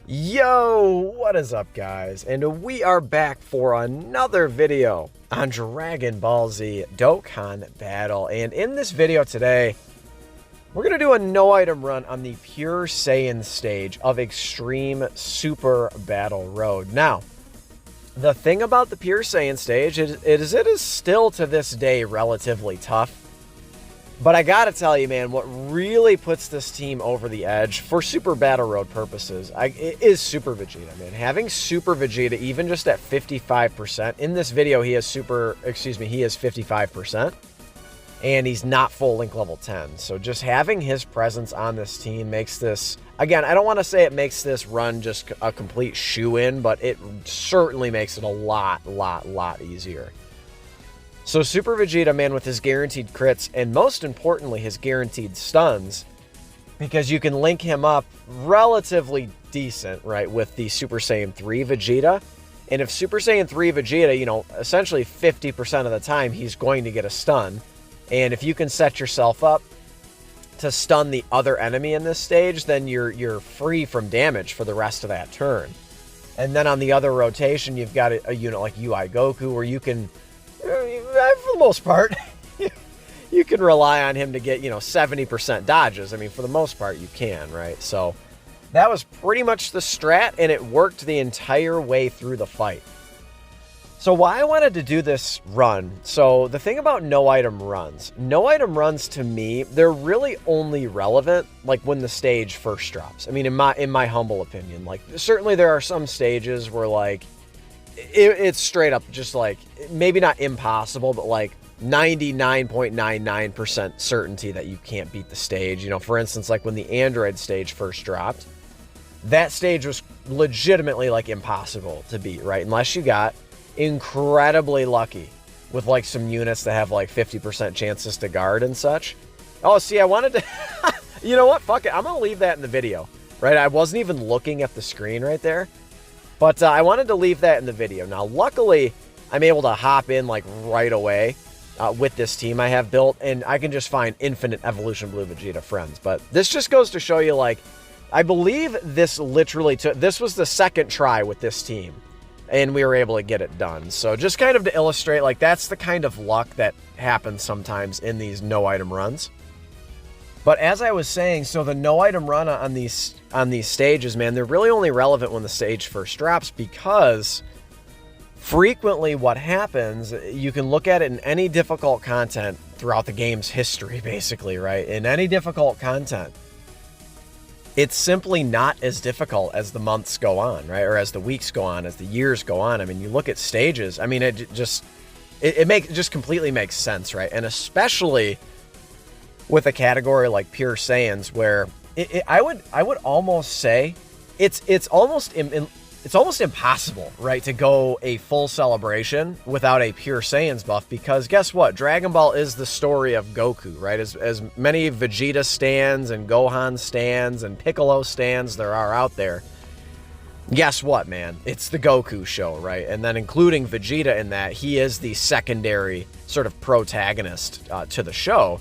Yo, what is up, guys? And we are back for another video on Dragon Ball Z Dokkan Battle. And in this video today, we're going to do a no-item run on the Pure Saiyan stage of Extreme Super Battle Road. Now, the thing about the Pure Saiyan stage is it is still to this day relatively tough. But I gotta tell you, man, what really puts this team over the edge for Super Battle Road purposes it is Super Vegeta, man. Having Super Vegeta, even just at 55%, in this video he is 55%, and he's not full Link level 10. So just having his presence on this team makes this, again, I don't want to say it makes this run just a complete shoe-in, but it certainly makes it a lot easier. So Super Vegeta, man, with his guaranteed crits, and most importantly, his guaranteed stuns, because you can link him up relatively decent, right, with the Super Saiyan 3 Vegeta. And if Super Saiyan 3 Vegeta, you know, essentially 50% of the time, he's going to get a stun. And if you can set yourself up to stun the other enemy in this stage, then you're free from damage for the rest of that turn. And then on the other rotation, you've got a unit like UI Goku, where you can, for the most part, you can rely on him to get, 70% dodges. I mean, for the most part, you can, right? So that was pretty much the strat, and it worked the entire way through the fight. So why I wanted to do this run, so the thing about no-item runs to me, they're really only relevant, like, when the stage first drops. I mean, in my humble opinion, like, certainly there are some stages where, like, it's straight up just like, maybe not impossible, but like 99.99% certainty that you can't beat the stage. You know, for instance, like when the Android stage first dropped, that stage was legitimately like impossible to beat, right? Unless you got incredibly lucky with like some units that have like 50% chances to guard and such. Oh, see, I wanted to, you know what? Fuck it. I'm going to leave that in the video, right? I wasn't even looking at the screen right there. But I wanted to leave that in the video. Now, luckily, I'm able to hop in like right away with this team I have built, and I can just find infinite Evolution Blue Vegeta friends. But this just goes to show you, like, I believe this literally this was the second try with this team, and we were able to get it done. So just kind of to illustrate, like, that's the kind of luck that happens sometimes in these no-item runs. But as I was saying, so the no-item run on these stages, man, they're really only relevant when the stage first drops, because frequently what happens, you can look at it in any difficult content throughout the game's history, basically, right? In any difficult content, it's simply not as difficult as the months go on, right? Or as the weeks go on, as the years go on. I mean, you look at stages, I mean, it just completely makes sense, right? And especially with a category like Pure Saiyans, where I would almost say it's almost impossible, right, to go a full celebration without a Pure Saiyans buff, because guess what? Dragon Ball is the story of Goku, right? As many Vegeta stans and Gohan stans and Piccolo stans there are out there, guess what, man? It's the Goku show, right? And then including Vegeta in that, he is the secondary sort of protagonist to the show.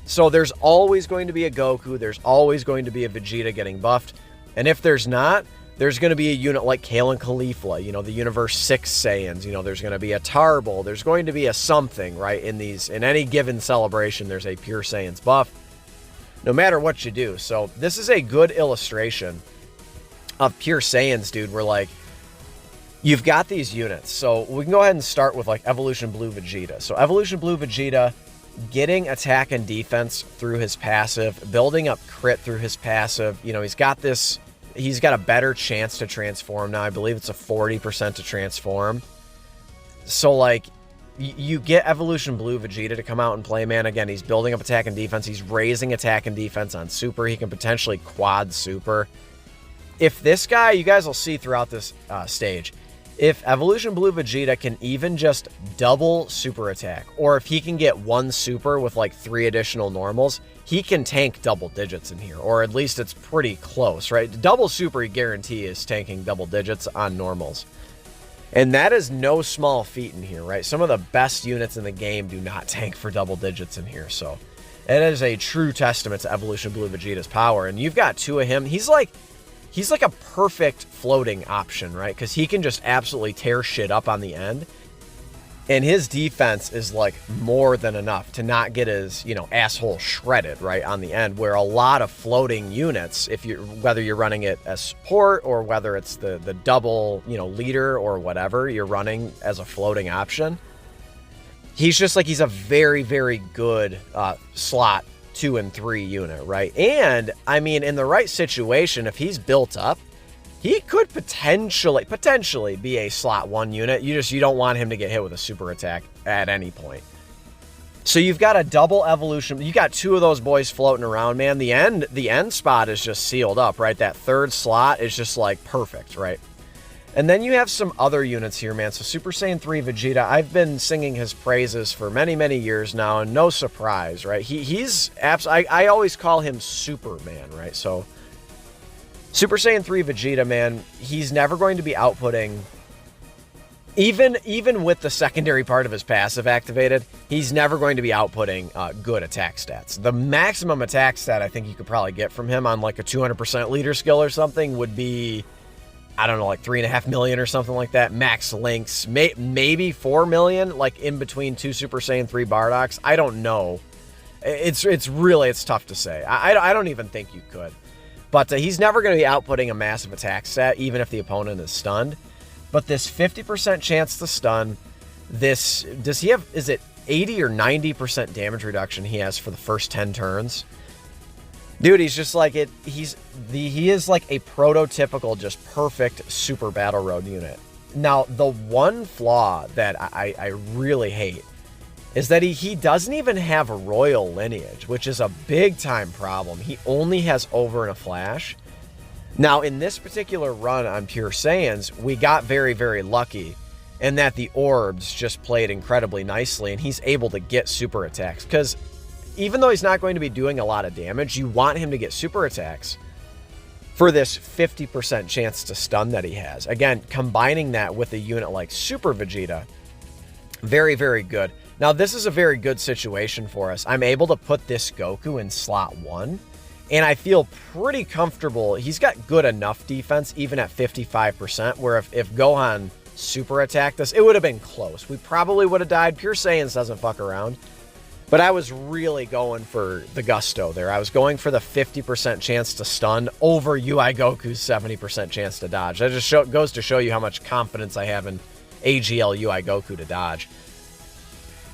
So there's always going to be a Goku, there's always going to be a Vegeta getting buffed, and if there's not, there's going to be a unit like Kale and Caulifla, you know, the Universe 6 Saiyans, you know, there's going to be a Tarble, there's going to be a something, right, in any given celebration, there's a Pure Saiyans buff, no matter what you do. So this is a good illustration of Pure Saiyans, dude, where, like, you've got these units. So we can go ahead and start with, like, Evolution Blue Vegeta. So Evolution Blue Vegeta, getting attack and defense through his passive, building up crit through his passive. You know, he's got a better chance to transform now. I believe it's a 40% to transform. So, like, you get Evolution Blue Vegeta to come out and play, man. Again, he's building up attack and defense. He's raising attack and defense on Super. He can potentially quad Super. If this guy, you guys will see throughout this stage, if Evolution Blue Vegeta can even just double super attack, or if he can get one super with like 3 additional normals, he can tank double digits in here, or at least it's pretty close, right? Double super guarantee is tanking double digits on normals. And that is no small feat in here, right? Some of the best units in the game do not tank for double digits in here, so it is a true testament to Evolution Blue Vegeta's power. And you've got 2 of him. He's like, he's like a perfect floating option, right? Because he can just absolutely tear shit up on the end. And his defense is like more than enough to not get his, asshole shredded, right, on the end, where a lot of floating units, whether you're running it as support or whether it's the double, leader or whatever you're running as a floating option, he's a very, very good slot 2 and 3 unit, right? And I mean, in the right situation, if he's built up, he could potentially be a slot 1 unit. You don't want him to get hit with a super attack at any point. So you've got a double evolution. You got 2 of those boys floating around, man. The end spot is just sealed up, right? That 3rd slot is just like perfect, right? And then you have some other units here, man. So Super Saiyan 3 Vegeta, I've been singing his praises for many, many years now, and no surprise, right? I always call him Superman, right? So Super Saiyan 3 Vegeta, man, he's never going to be outputting, even with the secondary part of his passive activated, he's never going to be outputting good attack stats. The maximum attack stat I think you could probably get from him on like a 200% leader skill or something would be, I don't know, like 3.5 million or something like that. Max links, maybe 4 million, like in between 2 Super Saiyan 3 Bardoks. I don't know. It's tough to say. I don't even think you could. But he's never going to be outputting a massive attack stat, even if the opponent is stunned. But this 50% chance to stun, is it 80 or 90% damage reduction he has for the first 10 turns? Dude, he's just like it. He is like a prototypical, just perfect super battle road unit. Now, the one flaw that I really hate is that he doesn't even have a royal lineage, which is a big time problem. He only has over and a flash. Now, in this particular run on Pure Saiyans, we got very, very lucky in that the orbs just played incredibly nicely, and he's able to get super attacks. Because even though he's not going to be doing a lot of damage, you want him to get super attacks for this 50% chance to stun that he has. Again, combining that with a unit like Super Vegeta, very, very good. Now, this is a very good situation for us. I'm able to put this Goku in slot 1, and I feel pretty comfortable. He's got good enough defense, even at 55%, where if Gohan super attacked us, it would have been close. We probably would have died. Pure Saiyans doesn't fuck around. But I was really going for the gusto there. I was going for the 50% chance to stun over UI Goku's 70% chance to dodge. That just goes to show you how much confidence I have in AGL UI Goku to dodge.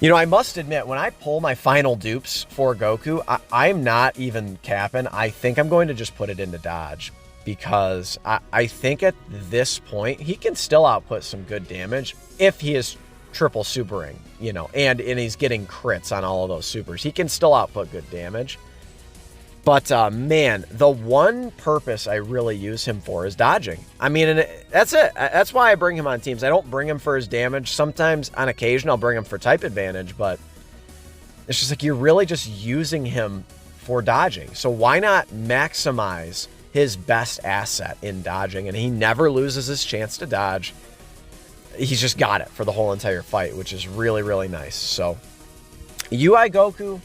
I must admit, when I pull my final dupes for Goku, I'm not even capping. I think I'm going to just put it into dodge, because I think at this point, he can still output some good damage if he is triple supering, and he's getting crits on all of those supers. He can still output good damage. But, man, the one purpose I really use him for is dodging. I mean, and that's it. That's why I bring him on teams. I don't bring him for his damage. Sometimes, on occasion, I'll bring him for type advantage, but it's just like you're really just using him for dodging. So why not maximize his best asset in dodging? And he never loses his chance to dodge. He's just got it for the whole entire fight, which is really, really nice. So, UI Goku,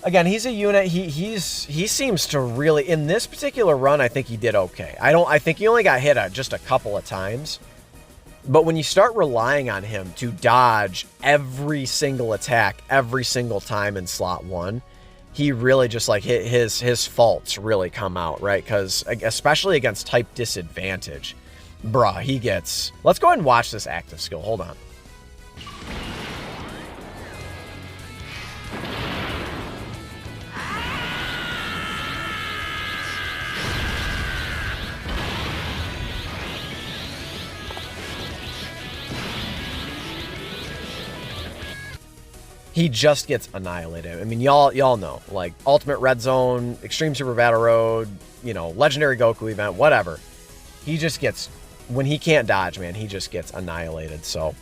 again, he's a unit. He seems to really, in this particular run, I think he did okay. I think he only got hit just a couple of times. But when you start relying on him to dodge every single attack, every single time in slot 1, he really just like his faults really come out, right? Because especially against type disadvantage, bruh, he gets... Let's go ahead and watch this active skill. Hold on. He just gets annihilated. I mean, y'all know, like Ultimate Red Zone, Extreme Super Battle Road, Legendary Goku event, whatever. He just gets, when he can't dodge, man, he just gets annihilated. So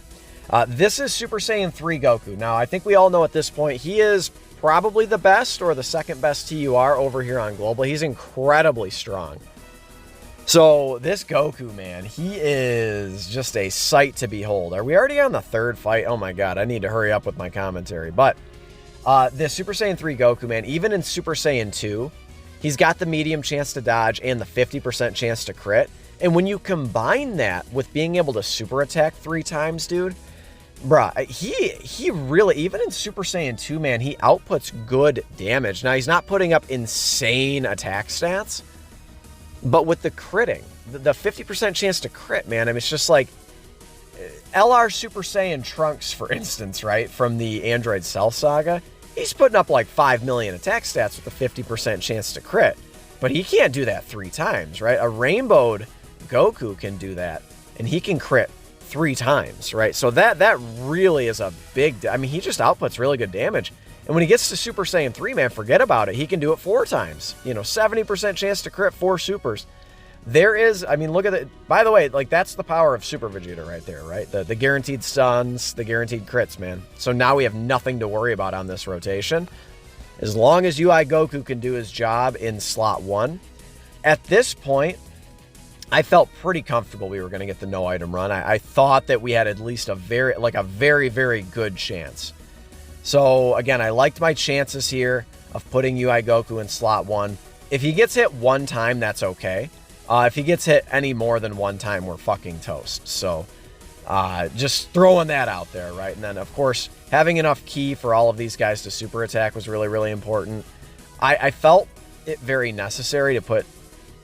this is Super Saiyan 3 Goku. Now, I think we all know at this point, he is probably the best or the second best TUR over here on Global. He's incredibly strong. So this Goku, man, he is just a sight to behold. Are we already on the 3rd fight? Oh my God, I need to hurry up with my commentary. But this Super Saiyan 3 Goku, man, even in Super Saiyan 2, He's got the medium chance to dodge and the 50% chance to crit. And when you combine that with being able to super attack 3 times, dude, bruh, he really, even in Super Saiyan 2, man, he outputs good damage. Now, he's not putting up insane attack stats, but with the critting, the 50% chance to crit, man, I mean, it's just like LR Super Saiyan Trunks, for instance, right, from the Android Cell Saga, he's putting up like 5 million attack stats with a 50% chance to crit, but he can't do that 3 times, right? A rainbowed Goku can do that, and he can crit 3 times, right? So that really is a big, I mean, he just outputs really good damage. And when he gets to Super Saiyan 3, man, forget about it. He can do it 4 times. You know, 70% chance to crit 4 supers. There is, I mean, look at it. By the way, like, that's the power of Super Vegeta right there, right? The guaranteed stuns, the guaranteed crits, man. So now we have nothing to worry about on this rotation. As long as UI Goku can do his job in slot 1. At this point, I felt pretty comfortable we were going to get the no item run. I thought that we had at least a very, very good chance. So again, I liked my chances here of putting UI Goku in slot 1. If he gets hit 1 time, that's okay. If he gets hit any more than 1 time, we're fucking toast. So just throwing that out there, right? And then, of course, having enough ki for all of these guys to super attack was really, really important. I felt it very necessary to put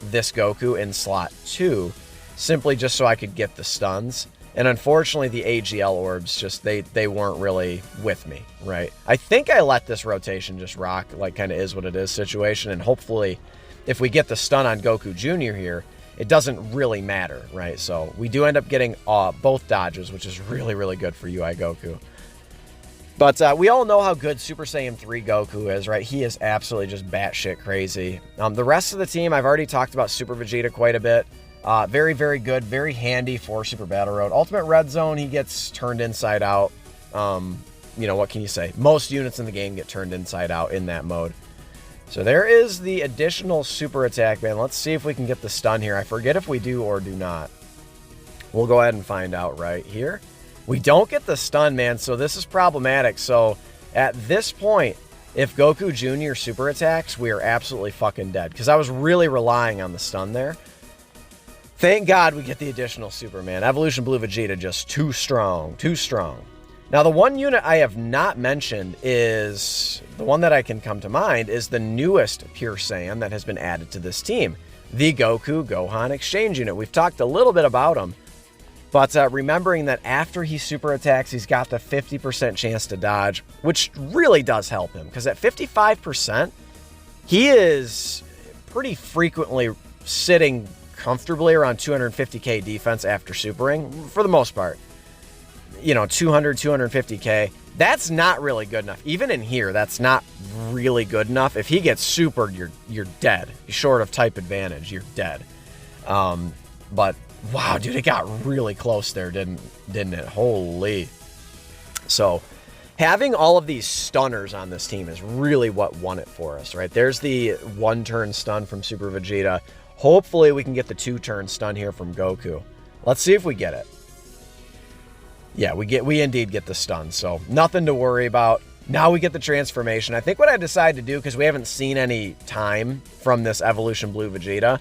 this Goku in slot 2, simply just so I could get the stuns. And unfortunately, the AGL orbs just, they weren't really with me, right? I think I let this rotation just rock, like kind of is what it is situation, and hopefully if we get the stun on Goku Jr. here, it doesn't really matter, right? So we do end up getting both dodges, which is really, really good for UI Goku. But we all know how good Super Saiyan 3 Goku is, right? He is absolutely just batshit crazy. The rest of the team, I've already talked about Super Vegeta quite a bit. Very, very good, very handy for Super Battle Road. Ultimate Red Zone, he gets turned inside out. You know, what can you say? Most units in the game get turned inside out in that mode. So there is the additional super attack, man. Let's see if we can get the stun here. I forget if we do or do not. We'll go ahead and find out right here. We don't get the stun, man, so this is problematic. So at this point, if Goku Jr. super attacks, we are absolutely fucking dead. Because I was really relying on the stun there. Thank God we get the additional super, man. Evolution Blue Vegeta just too strong, too strong. Now, the one unit I have not mentioned is, the one that I can come to mind, is the newest Pure Saiyan that has been added to this team, the Goku Gohan Exchange Unit. We've talked a little bit about him, but remembering that after he super attacks, he's got the 50% chance to dodge, which really does help him, because at 55%, he is pretty frequently sitting comfortably around 250k defense after supering, for the most part. You know, 200, 250k. That's not really good enough. Even in here, that's not really good enough. If he gets supered, you're dead. Short of type advantage, you're dead. But wow, dude, it got really close there, didn't it? Holy. So having all of these stunners on this team is really what won it for us, right? There's the 1-turn stun from Super Vegeta. Hopefully we can get the 2-turn stun here from Goku. Let's see if we get it. Yeah, we indeed get the stun, so nothing to worry about. Now we get the transformation. I think what I decided to do, because we haven't seen any time from this Evolution Blue Vegeta,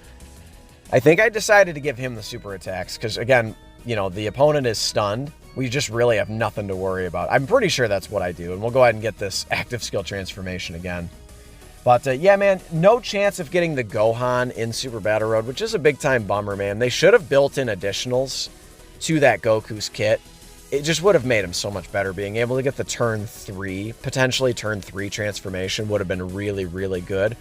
I think I decided to give him the super attacks, because again, you know, the opponent is stunned. We just really have nothing to worry about. I'm pretty sure that's what I do, and we'll go ahead and get this active skill transformation again. But yeah, man, no chance of getting the Gohan in Super Battle Road, which is a big-time bummer, man. They should have built in additionals to that Goku's kit. It just would have made him so much better. Being able to get the turn 3, potentially turn 3 transformation would have been really, really good.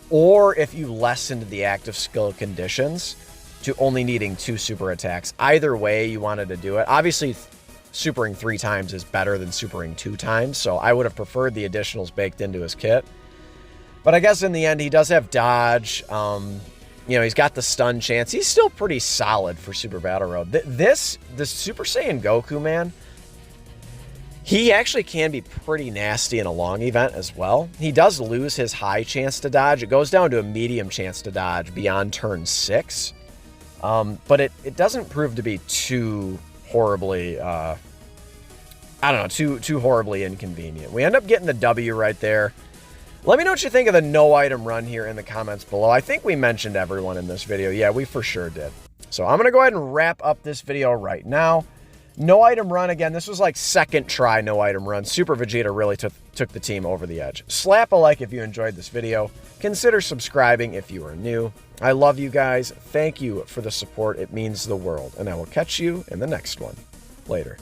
Or if you lessened the active skill conditions to only needing 2 super attacks. Either way you wanted to do it. Obviously, supering 3 times is better than supering 2 times, so I would have preferred the additionals baked into his kit. But I guess in the end, he does have dodge. You know, he's got the stun chance. He's still pretty solid for Super Battle Road. This Super Saiyan Goku, man, he actually can be pretty nasty in a long event as well. He does lose his high chance to dodge. It goes down to a medium chance to dodge beyond turn 6. But it doesn't prove to be too horribly, I don't know, too horribly inconvenient. We end up getting the W right there. Let me know what you think of the no item run here in the comments below. I think we mentioned everyone in this video. Yeah, we for sure did. So I'm going to go ahead and wrap up this video right now. No item run, again, this was like second try no item run. Super Vegeta really took the team over the edge. Slap a like if you enjoyed this video. Consider subscribing if you are new. I love you guys. Thank you for the support. It means the world. And I will catch you in the next one. Later.